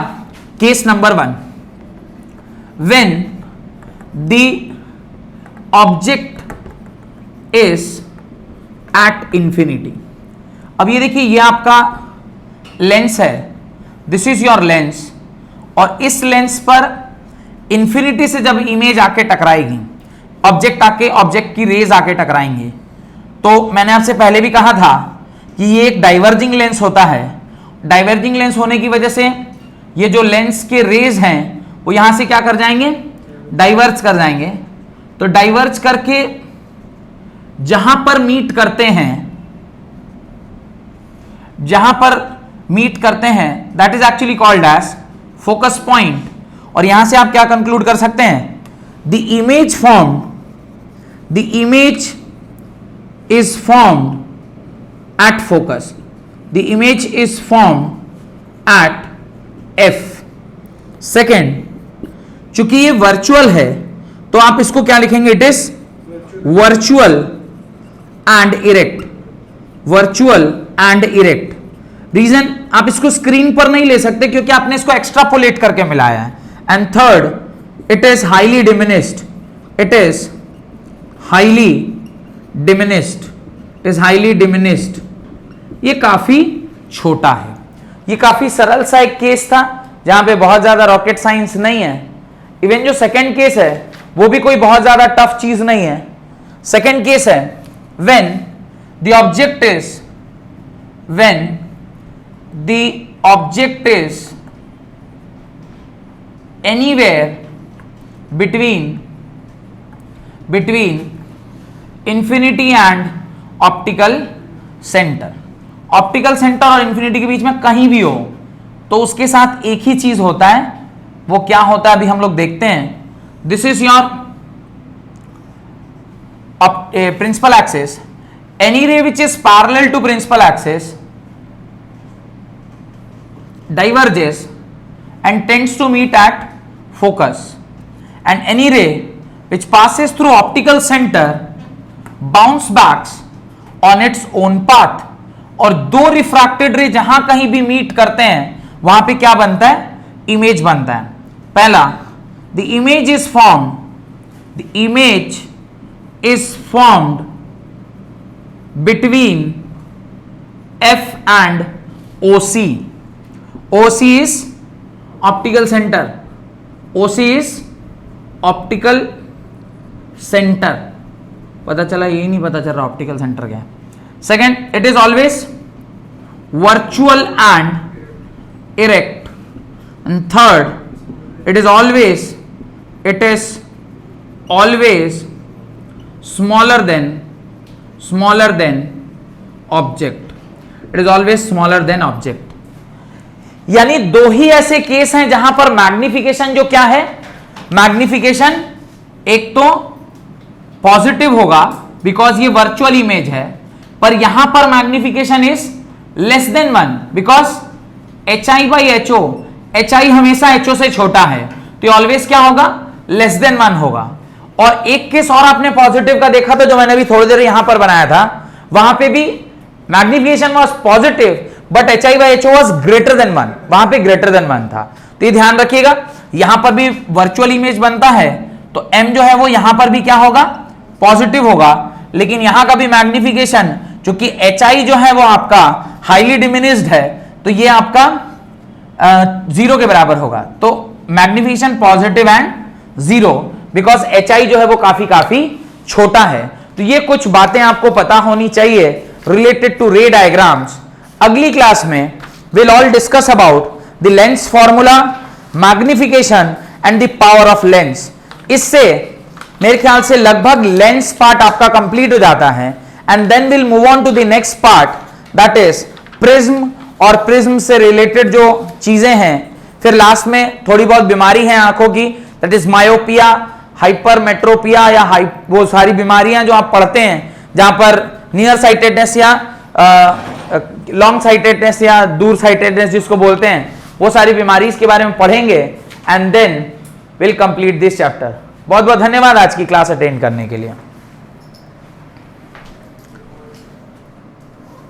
Speaker 1: case number 1, when the object is at infinity. अब ये देखिए, ये आपका लेंस है, दिस इज योर लेंस, और इस लेंस पर इंफिनिटी से जब इमेज आके टकराएगी, ऑब्जेक्ट की रेज आके टकराएंगे, तो मैंने आपसे पहले भी कहा था कि ये एक डाइवर्जिंग लेंस होता है। डाइवर्जिंग लेंस होने की वजह से ये जो लेंस के रेज हैं वो यहां से क्या कर जाएंगे, डाइवर्ज कर जाएंगे। तो डाइवर्ज करके जहां पर मीट करते हैं that is actually called as focus point. और यहां से आप क्या कंक्लूड कर सकते हैं, the image is formed at focus, the image is formed at f। Second, चूंकि ये वर्चुअल है तो आप इसको क्या लिखेंगे, it is virtual and erect, virtual and erect. Reason, आप इसको स्क्रीन पर नहीं ले सकते क्योंकि आपने इसको एक्स्ट्रापोलेट करके मिलाया है। And third, it is highly diminished, it is highly diminished, ये काफी छोटा है। ये काफी सरल सा एक केस था जहां पे बहुत ज्यादा रॉकेट साइंस नहीं है। इवन जो सेकंड केस है वो भी कोई बहुत ज्यादा टफ चीज नहीं है। सेकंड केस है when the object is anywhere between infinity and optical centre. Optical centre और इंफिनिटी के बीच में कहीं भी हो तो उसके साथ एक ही चीज होता है, वो क्या होता है अभी हम लोग देखते हैं। This is your principal axis, any ray which is parallel to principal axis diverges and tends to meet at focus, and any ray which passes through optical center bounce backs on its own path। और दो refracted रे जहां कहीं भी meet करते हैं वहां पे क्या बनता है, इमेज बनता है। पहला, the image is formed between F and OC। OC is optical center, OC is optical center। पता चला, यही नहीं पता चल रहा ऑप्टिकल सेंटर क्या है। Second, it is always virtual and erect. And third, it is always smaller than object, it is always smaller than object. यानी दो ही ऐसे केस हैं जहां पर मैग्निफिकेशन जो क्या है, मैग्निफिकेशन एक तो पॉजिटिव होगा बिकॉज ये वर्चुअल इमेज है, पर यहां पर magnification is less than 1 because HI/HO, HI हमेशा HO से छोटा है तो ये ऑलवेज क्या होगा, लेस देन 1 होगा। और एक केस और आपने पॉजिटिव का देखा था जो मैंने अभी थोड़ी देर यहां पर बनाया था, वहां पे भी magnification was positive but HI/HO was greater than 1, वहां पे ग्रेटर देन 1 था। तो ये ध्यान रखिएगा, यहां पर भी वर्चुअल इमेज बनता है तो M जो है वो यहां पर भी क्या होगा, पॉजिटिव होगा, लेकिन यहां का भी मैग्निफिकेशन, चूंकि HI जो है वो आपका हाईली डिमिनिश्ड है तो ये आपका 0 के बराबर होगा। तो magnification positive and 0 because HI जो है वो काफी छोटा है। तो ये कुछ बातें आपको पता होनी चाहिए रिलेटेड टू रे डायग्राम्स। अगली क्लास में we'll all discuss about the lens formula, magnification and the power of lens। इससे मेरे ख्याल से लगभग लेंस पार्ट आपका कंप्लीट हो जाता है and then will move on to the next part that is prism, और प्रिज्म से रिलेटेड जो चीजें हैं। फिर लास्ट में थोड़ी बहुत बीमारी है आंखों की, दैट इज मायोपिया, हाइपरमेट्रोपिया या वो सारी बीमारियां जो आप पढ़ते हैं जहां पर नियर साइटेडनेस या लॉन्ग साइटेडनेस या दूर साइटेडनेस जिसको बोलते हैं, वो सारी बीमारी इसके बारे में पढ़ेंगे and then will complete this chapter. बहुत बहुत धन्यवाद आज की क्लास अटेंड करने के लिए।